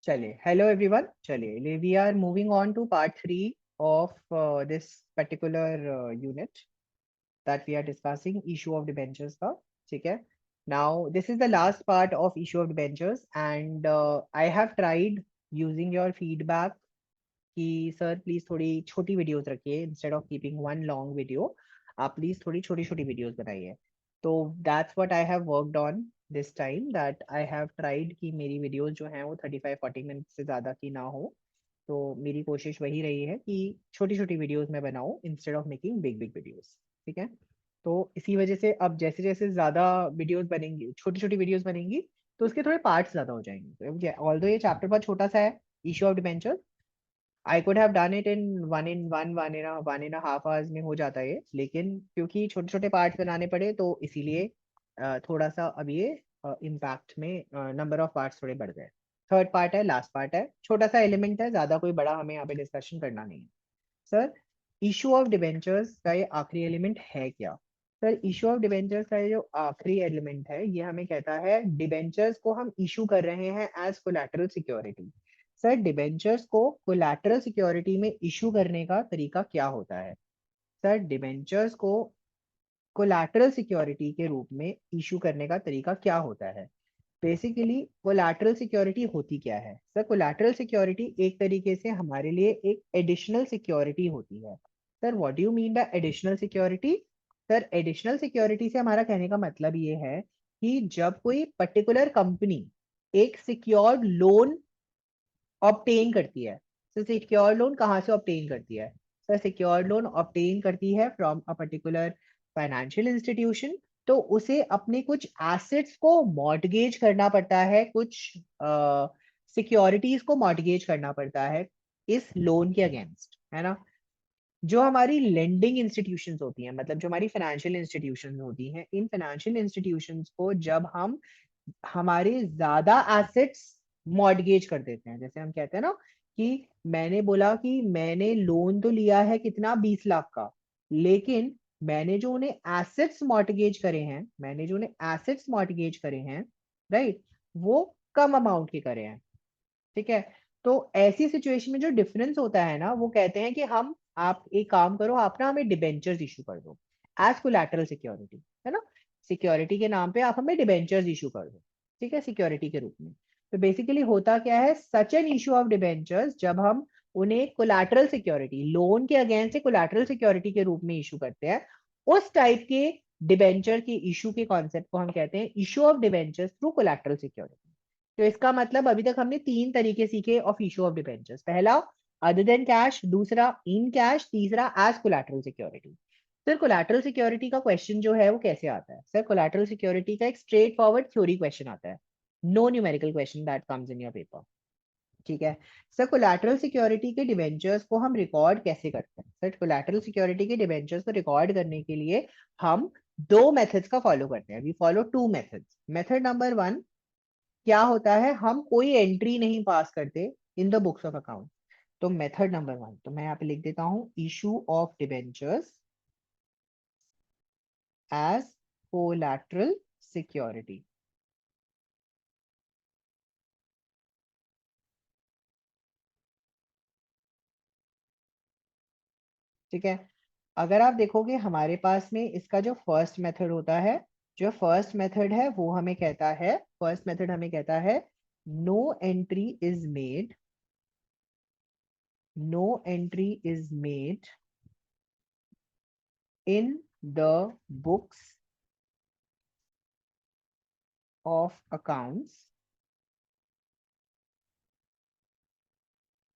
चलिए, hello everyone. चलिए, we are moving on to part 3 of this particular unit that we are discussing issue of debentures का। ठीक है, now this is the last part of issue of debentures and I have tried using your feedback कि sir please थोड़ी छोटी videos रखिए instead of keeping one long video. आप please थोड़ी छोटी छोटी वीडियोस बनाइए। तो that's what I have worked on this time, that I have tried कि मेरी वीडियोस जो हैं वो 35-40 मिनट से ज़्यादा की ना हो। तो मेरी कोशिश वही रही है कि छोटी छोटी वीडियोस मैं बनाऊं instead of making big big videos. ठीक है, तो इसी वजह से अब जैसे जैसे ज़्यादा वीडियोस बनेंगी, छोटी छोटी वीडियोस बनेंगी, तो उसके थोड़े पार्ट्स ज़्यादा हो जाएंगे। ऑल्दो ये चैप्टर बहुत छोटा सा है, issue of debenture, I could have done it in one in half hours में हो जाता है ये, लेकिन क्योंकि छोटे छोटे पार्ट्स बनाने पड़े तो इसीलिए थोड़ा सा अब ये इम्पैक्ट में नंबर ऑफ पार्ट्स थोड़े बढ़ गए। थर्ड पार्ट है, लास्ट पार्ट है, छोटा सा एलिमेंट है, ज्यादा कोई बड़ा हमें यहाँ पे डिस्कशन करना नहीं है। सर, इशू ऑफ डिबेंचर्स का ये आखिरी एलिमेंट है क्या? सर, इशू ऑफ डिबेंचर्स का ये जो आखिरी एलिमेंट है ये हमें कहता है डिबेंचर्स को हम इशू कर रहे हैं as collateral security. Sir, debentures को कोलैटरल सिक्योरिटी में इशू करने का तरीका क्या होता है? सर, डिबेंचर्स को कोलैटरल सिक्योरिटी के रूप में इशू करने का तरीका क्या होता है? बेसिकली कोलैटरल सिक्योरिटी होती क्या है? सर, कोलैटरल सिक्योरिटी एक तरीके से हमारे लिए एक एडिशनल सिक्योरिटी होती है। Sir, what do you mean by additional security? Sir, additional security से हमारा कहने का मतलब ये है कि जब कोई पर्टिकुलर कंपनी एक सिक्योर्ड लोन ऑब्टेन करती है। सर, सिक्योर लोन कहाँ से ऑब्टेन करती है? सर, सिक्योर लोन ऑब्टेन करती है from a particular financial institution. तो उसे अपने कुछ एसेट्स को मॉर्टगेज करना पड़ता है, कुछ सिक्योरिटीज को मॉर्टगेज करना पड़ता है इस लोन के अगेंस्ट, है ना? जो हमारी लेंडिंग इंस्टीट्यूशंस होती हैं, मतलब जो हमारी फाइनेंशियल इंस्टीट्यूशंस होती हैं, इन फाइनेंशियल इंस्टीट्यूशंस को जब हम हमारे ज्यादा एसेट्स मॉर्टगेज कर देते हैं, जैसे हम कहते हैं ना कि मैंने बोला कि मैंने लोन तो लिया है कितना, 20 लाख का, लेकिन मैंने जो उन्हें एसेट्स मॉर्टगेज करे हैं, राइट, वो कम अमाउंट के करे हैं। ठीक है, तो ऐसी सिचुएशन में जो डिफरेंस होता है ना, वो कहते हैं कि हम, आप एक काम करो, आप ना हमें डिबेंचर्स इशू कर दो एज कोलैटरल सिक्योरिटी, है ना? सिक्योरिटी के नाम पे आप हमें डिबेंचर्स इशू कर दो, ठीक है, सिक्योरिटी के रूप में। तो बेसिकली होता क्या है, such an issue of debentures, जब हम उन्हें कोलैटरल सिक्योरिटी, लोन के अगेंस्ट से कोलैटरल सिक्योरिटी के रूप में इशू करते हैं, उस टाइप के डिबेंचर के इशू के कॉन्सेप्ट को हम कहते हैं issue of debentures through collateral security. तो इसका मतलब अभी तक हमने तीन तरीके सीखे ऑफ इशू ऑफ डिबेंचर्स। पहला, अदर देन कैश; दूसरा, इन कैश; तीसरा, as collateral security. Sir, collateral security का क्वेश्चन जो है वो कैसे आता है? सर, कोलैटरल सिक्योरिटी का एक स्ट्रेट फॉरवर्ड थ्योरी क्वेश्चन आता है, no numerical question that comes in your paper. ठीक है, सर, कोलैटरल सिक्योरिटी के डिबेंचर्स को हम रिकॉर्ड कैसे करते हैं? सर, कोलैटरल सिक्योरिटी के डिबेंचर्स को रिकॉर्ड करने के लिए हम दो मेथड्स का फॉलो करते हैं। We follow two methods. Method number one क्या होता है, हम कोई एंट्री नहीं पास करते in the books of account. तो मेथड नंबर वन, तो मैं यहाँ पे लिख देता हूं, issue of debentures as collateral security. ठीक है, अगर आप देखोगे हमारे पास में इसका जो फर्स्ट मेथड होता है, जो फर्स्ट मेथड है वो हमें कहता है, फर्स्ट मेथड हमें कहता है no entry is made, no entry is made in the books of accounts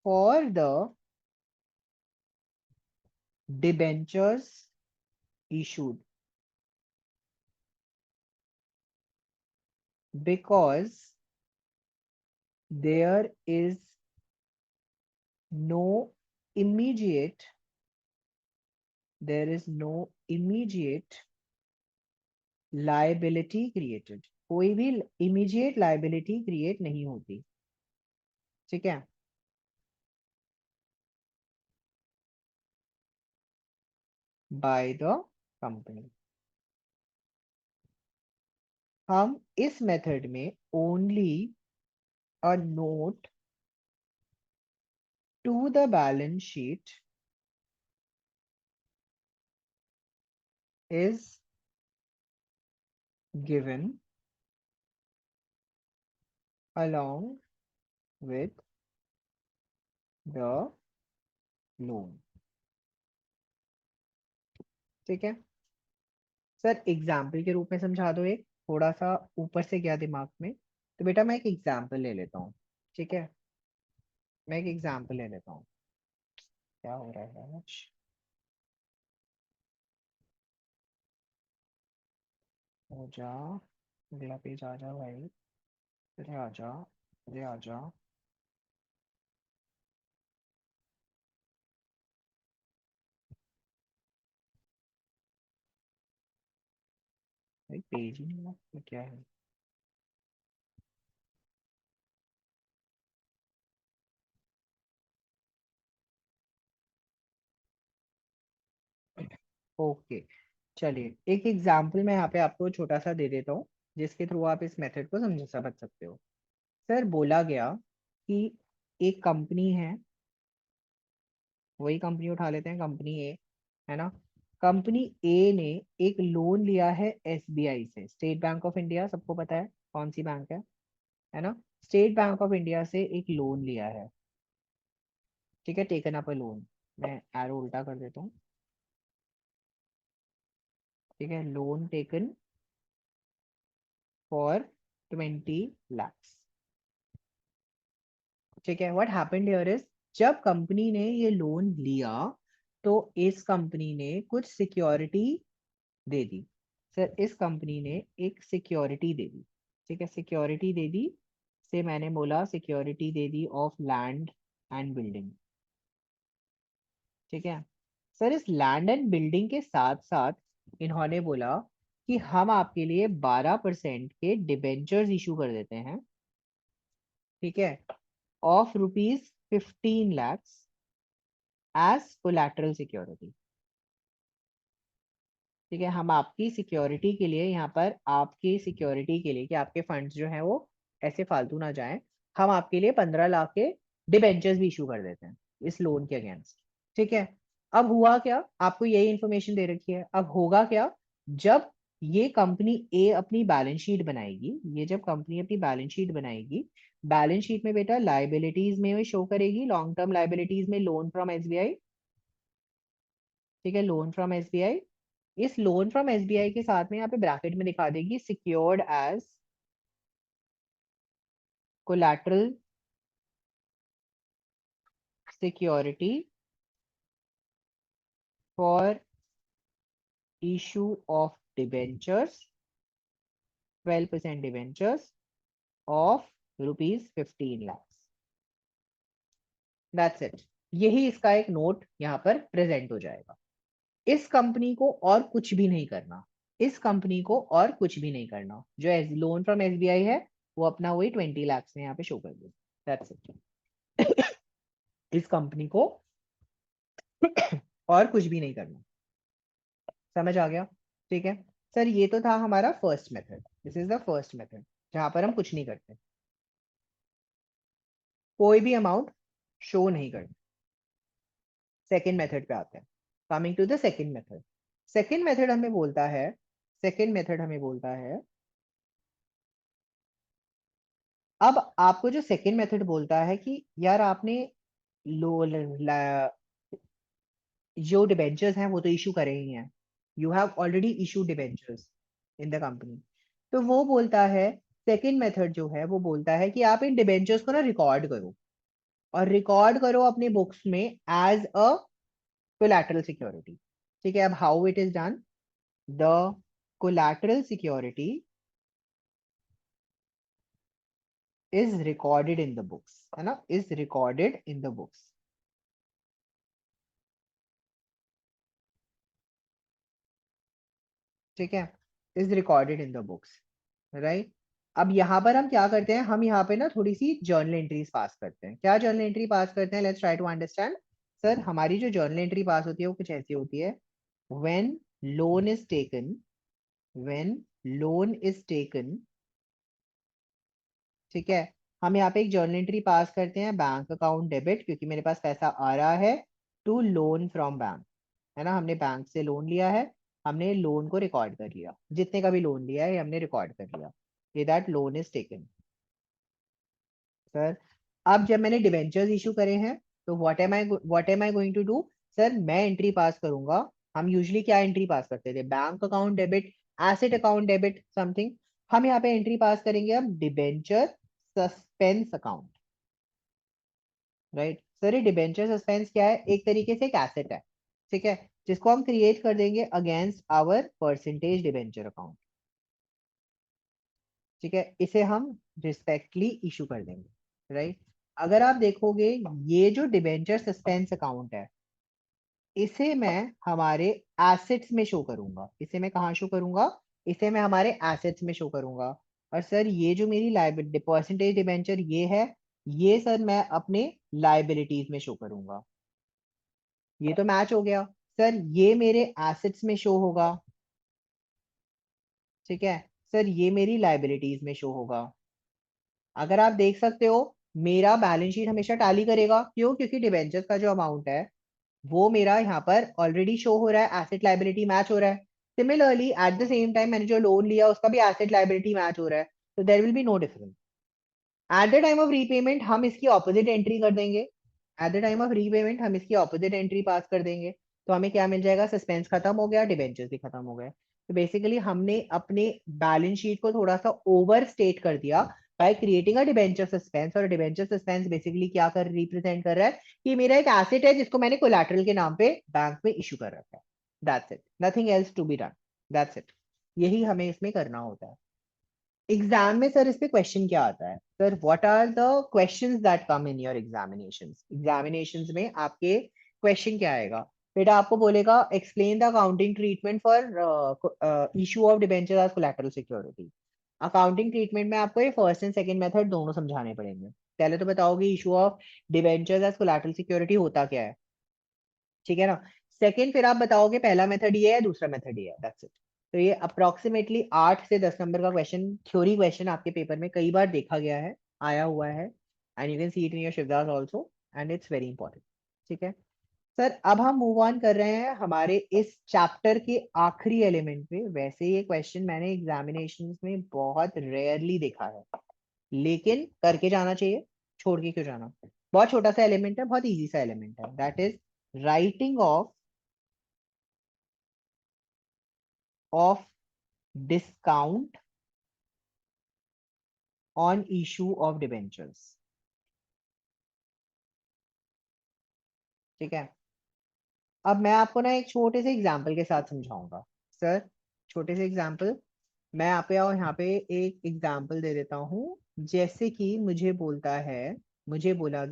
for the debentures issued, because there is no immediate there is no immediate liability created, कोई भी immediate liability create नहीं होती। ठीक है, by the company। हम इस method में only a note to the balance sheet is given along with the loan. ठीक है सर, एग्जाम्पल के रूप में समझा दो, एक थोड़ा सा ऊपर से गया दिमाग में, तो बेटा मैं एक एग्जाम्पल ले लेता हूँ। ठीक है, मैं एक एग्जाम्पल ले लेता हूँ। क्या हो रहा है आज? हो जा, अगला पेज आ जा भाई, अरे आ जा, अरे आ जा। भाई पेज ही नहीं है, क्या है? ओके, चलिए एक एग्जाम्पल मैं यहाँ पे आपको छोटा सा दे देता हूँ, जिसके थ्रू आप इस मेथड को समझ सकते हो। सर बोला गया कि एक कंपनी है, वही कंपनी उठा लेते हैं, कंपनी ए, है ना। कंपनी ए ने एक लोन लिया है एसबीआई से, स्टेट बैंक ऑफ इंडिया, सबको पता है कौन सी बैंक है ना। स्टेट बैंक ऑफ इंडिया से एक लोन लिया है। ठीक है, टेकन अप अ लोन, मैं एरो उल्टा कर देता हूँ। ठीक है, लोन टेकन फॉर 20 lakhs। ठीक है, व्हाट हैपेंड हियर इज, जब कंपनी ने ये लोन लिया तो इस कंपनी ने कुछ सिक्योरिटी दे दी। सर इस कंपनी ने एक सिक्योरिटी दे दी। ठीक है, सिक्योरिटी दे दी, से मैंने बोला security they the of land and building. ठीक है सर, इस लैंड एंड बिल्डिंग के साथ साथ इन्होंने बोला कि हम आपके लिए 12% के डिबेंचर्स इशू कर देते हैं। ठीक है, of ₹15 lakhs as collateral security. ठीक है, हम आपकी सिक्योरिटी के लिए, यहाँ पर आपकी सिक्योरिटी के लिए कि आपके फंड्स जो हैं वो ऐसे फालतू ना जाएं, हम आपके लिए 15 लाख के डिबेंचर्स भी इशू कर देते हैं इस लोन के अगेंस्ट। ठीक है, अब हुआ क्या, आपको यही इंफॉर्मेशन दे रखी है, अब होगा क्या, जब ये कंपनी ए अपनी बैलेंस शीट बनाएगी, ये जब कंपनी अपनी बैलेंस शीट बनाएगी, बैलेंस शीट में बेटा लाइबिलिटीज में शो करेगी, लॉन्ग टर्म लाइबिलिटीज में लोन फ्रॉम एसबीआई। ठीक है, लोन फ्रॉम एसबीआई, इस लोन फ्रॉम एसबीआई के साथ में यहाँ पे ब्रैकेट में दिखा देगी secured as collateral security for issue of debentures, 12% debentures of ₹15 lakhs। That's it, यही इसका एक नोट यहाँ पर प्रेजेंट हो जाएगा। इस कंपनी को और कुछ भी नहीं करना, इस कंपनी को और कुछ भी नहीं करना, जो लोन फ्रॉम एसबीआई है वो अपना वही 20 lakhs में यहाँ पे शो कर दे। दैट्स इट, इस कंपनी को और कुछ भी नहीं करना। समझ आ गया? ठीक है सर, ये तो था हमारा first method, this is the first method, जहां पर हम कुछ नहीं करते, कोई भी अमाउंट शो नहीं करते। सेकेंड मेथड पे आते हैं, coming to the second method. Second method हमें बोलता है, सेकेंड मेथड हमें बोलता है, अब आपको जो सेकेंड मेथड बोलता है कि यार आपने लो जो डिबेंचर्स हैं वो तो इशू करे ही हैं, you have already issue debentures in the company, तो वो बोलता है, सेकेंड मेथड जो है वो बोलता है कि आप इन डिबेंचर्स को ना रिकॉर्ड करो, और रिकॉर्ड करो अपने बुक्स में एज अ कोलैटरल सिक्योरिटी। ठीक है, अब how it is done, the collateral security is recorded in the books, है ना, is recorded in the books. ठीक है, is recorded in the books, right. अब यहाँ पर हम क्या करते हैं, हम यहाँ पे ना थोड़ी सी जर्नल एंट्रीज पास करते हैं। क्या जर्नल एंट्री पास करते हैं, let's try to understand. Sir हमारी जो जर्नल एंट्री पास होती है वो कुछ ऐसी होती है, when loan is taken, when loan is taken, ठीक है, हम यहाँ पे एक जर्नल एंट्री पास करते हैं, बैंक अकाउंट डेबिट, क्योंकि मेरे पास पैसा आ रहा है, टू लोन फ्रॉम बैंक, है ना, हमने बैंक से लोन लिया है, हमने लोन को रिकॉर्ड कर लिया, जितने का भी लोन लिया है हमने रिकॉर्ड कर लिया, ये that loan is taken. Sir अब जब मैंने डिबेंचर्स इशू करे हैं, तो what am I going to do? Sir मैं एंट्री पास करूंगा। हम यूजुअली क्या एंट्री पास करते थे? Bank account debit, asset account debit something. हम यहाँ पे एंट्री पास करेंगे अब debenture suspense account. Right sir, ये डिबेंचर सस्पेंस क्या है? एक तरीके से एक एसेट है, ठीक है, जिसको हम क्रिएट कर देंगे against our percentage debenture account. ठीक है, इसे हम रिस्पेक्टली इशू कर देंगे। राइट, अगर आप देखोगे, ये जो डिबेंचर सस्पेंस अकाउंट है, इसे मैं हमारे एसेट्स में शो करूंगा। इसे मैं कहाँ शो करूंगा? इसे मैं हमारे एसेट्स में शो करूंगा। और सर ये जो मेरी लाइबिलिटी परसेंटेज डिबेंचर ये है, ये सर मैं अपने लाइबिलिटीज में शो करूंगा। ये तो मैच हो गया। सर ये मेरे एसेट्स में शो होगा, ठीक है, सर ये मेरी लाइबिलिटीज में शो होगा। अगर आप देख सकते हो, मेरा बैलेंस शीट हमेशा टैली करेगा। क्यों? क्योंकि डिबेंचर्स का जो अमाउंट है वो मेरा यहाँ पर ऑलरेडी शो हो रहा है, एसेट लाइबिलिटी मैच हो रहा है। Similarly at the same time मैंने जो लोन लिया उसका भी एसेट लाइबिलिटी मैच हो रहा है, तो there will be no difference. At the time of repayment हम इसकी ऑपोजिट एंट्री कर देंगे। At the time of repayment हम इसकी ऑपोजिट एंट्री पास कर देंगे, तो हमें क्या मिल जाएगा? सस्पेंस खत्म हो गया, डिबेंचर्स भी खत्म हो गए। तो बेसिकली हमने अपने बैलेंस शीट को थोड़ा सा ओवर स्टेट कर दिया by creating a debenture suspense. और डिबेंचर सस्पेंस बेसिकली क्या कर रिप्रेजेंट कर रहा है कि मेरा एक एसेट है जिसको मैंने कोलैटरल के नाम पे बैंक में इशू कर रखा है। That's it, nothing else to be done. That's it, यही हमें इसमें करना होता है। एग्जाम में सर इस पे क्वेश्चन क्या आता है? Sir what are the questions that come in your examinations? Examinations में आपके क्वेश्चन क्या आएगा? बेटा आपको बोलेगा explain the accounting treatment for issue of debenture as collateral security. Accounting treatment में आपको ये फर्स्ट एंड सेकंड मेथड दोनों समझाने पड़ेंगे। पहले तो बताओगे issue of debenture as collateral security होता क्या है, ठीक है ना। सेकंड फिर आप बताओगे पहला मेथड ये है, दूसरा मेथड ये है, दैट्स इट। तो ये अप्रोक्सीमेटली 8 से 10 नंबर का क्वेश्चन, थ्योरी क्वेश्चन आपके पेपर में कई बार देखा गया है, आया हुआ है, and you can see it in your Shivdas also, and it's very important. ठीक है सर, अब हम मूव ऑन कर रहे हैं हमारे इस चैप्टर के आखिरी एलिमेंट पे। वैसे ये क्वेश्चन मैंने एग्जामिनेशन में बहुत रेयरली देखा है, लेकिन करके जाना चाहिए, छोड़ के क्यों जाना। बहुत छोटा सा एलिमेंट है, बहुत इजी सा एलिमेंट है, that is writing of discount on issue of debentures. ठीक है, अब मैं आपको ना एक छोटे से एग्जाम्पल के साथ समझाऊंगा। सर छोटे से एग्जाम्पल, मैं आप पे और यहाँ पे एक एग्जाम्पल दे देता हूँ। जैसे कि मुझे बोला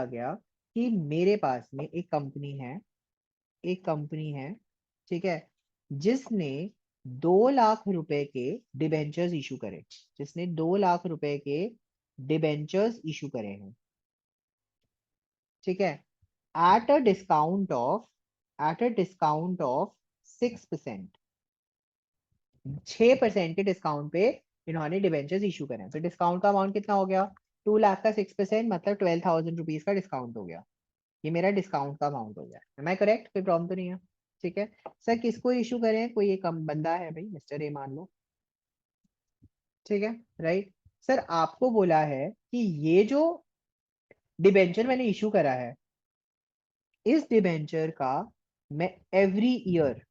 गया कि मेरे पास में एक कंपनी है, ठीक है, जिसने 2 लाख रुपए के डिबेंचर्स इशू करे, जिसने 2 लाख रुपए के डिबेंचर्स इशू करे हैं, ठीक है, at a discount of at a discount of 6%। 6% के डिस्काउंट पे इन्होंने डिबेंचर्स इशू करे हैं। तो डिस्काउंट का अमाउंट कितना हो गया? 2 लाख का 6% मतलब 12,000 रुपीज का डिस्काउंट हो गया। ये मेरा डिस्काउंट का अमाउंट हो गया। Am I correct? कोई प्रॉब्लम तो नहीं है? ठीक है सर, किसको इशू करें? कोई एक बंदा है भाई, मिस्टर ए मान लो, ठीक है, राइट। सर आपको बोला है कि ये जो डिबेंचर मैंने इशू करा है, इस डिबेंचर का मैं एवरी ईयर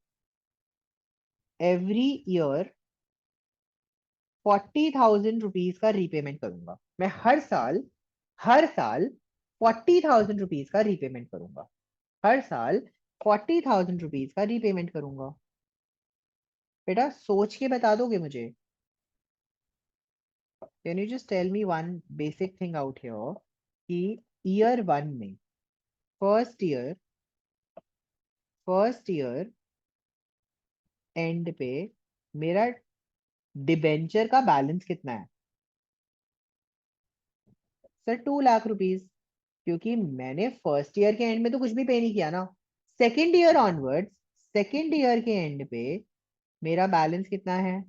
40,000 रुपीज का रीपेमेंट करूंगा। मैं हर साल 40,000 रुपीज का रीपेमेंट करूंगा। हर साल 40,000 रुपीज का रीपेमेंट करूंगा। बेटा सोच के बता दोगे मुझे? Can you just tell me one basic thing out here कि ईयर 1 में, first year first year end पे मेरा डिबेंचर का बैलेंस कितना है? सर 2 लाख रुपीज, क्योंकि मैंने फर्स्ट ईयर के एंड में तो कुछ भी पे नहीं किया ना। सेकेंड ईयर के एंड पे मेरा बैलेंस कितना है?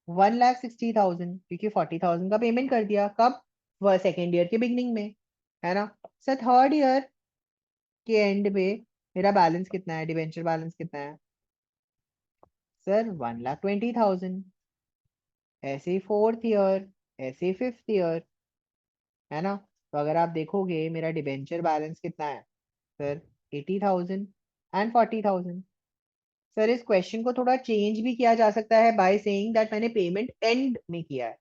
1,60,000 क्योंकि 40,000 का पेमेंट कर दिया कब, वह सेकेंड ईयर के बिगनिंग में, है ना। सर थर्ड ईयर के एंड पे मेरा बैलेंस कितना है, डिबेंचर बैलेंस कितना है सर, 1,20,000। ऐसे ही फोर्थ ईयर, ऐसे ही फिफ्थ ईयर, है ना। तो अगर आप देखोगे मेरा डिबेंचर बैलेंस कितना है सर, 80,000 एंड 40,000। सर इस क्वेश्चन को थोड़ा चेंज भी किया जा सकता है बाय सेइंग दैट मैंने पेमेंट एंड में किया है।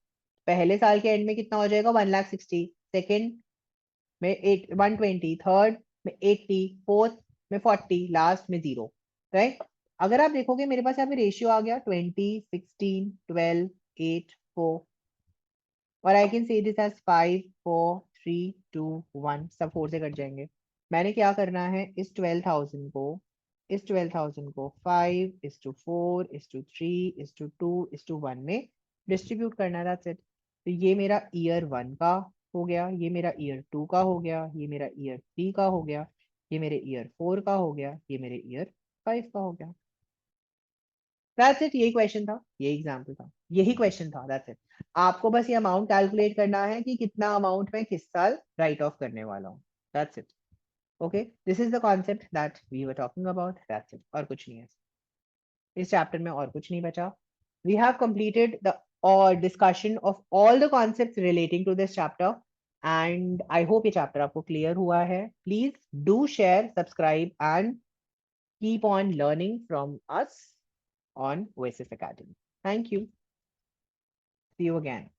पहले साल के एंड में कितना हो जाएगा, 1,60,000, सेकेंड में 120, थर्ड में 80, फोर्थ में 40, लास्ट में 0, राइट। अगर आप देखोगे मेरे पास यहाँ पे रेशियो आ गया 20, 16, 12, 8, 4, और I can say this as 5, 4, 3, 2, 1, सब 4 से कट जाएंगे। मैंने क्या करना है, इस 12,000 को 5:4:3:2:1 में डिस्ट्रीब्यूट करना है, दैट्स इट। तो ये मेरा ईयर 1 का हो गया, ये मेरा ईयर 2 का हो गया, ये मेरा ईयर 3 का हो गया, ये मेरे ईयर 4 का हो गया, ये मेरे ईयर 5 का हो गया। दैट्स इट, यही क्वेश्चन था, यही एग्जाम्पल था, यही क्वेश्चन था, दैट्स इट। आपको बस ये अमाउंट कैलकुलेट करना है कि कितना अमाउंट मैं किस साल राइट ऑफ करने वाला हूँ, that's it. Okay, this is the concept that we were talking about, that's it, और कुछ नहीं है इस चैप्टर में, और कुछ नहीं बचा। We have completed the discussion of all the concepts relating to this chapter, and I hope ये chapter आपको clear हुआ है। Please do share, subscribe and keep on learning from us on Oasis Academy. Thank you. See you again.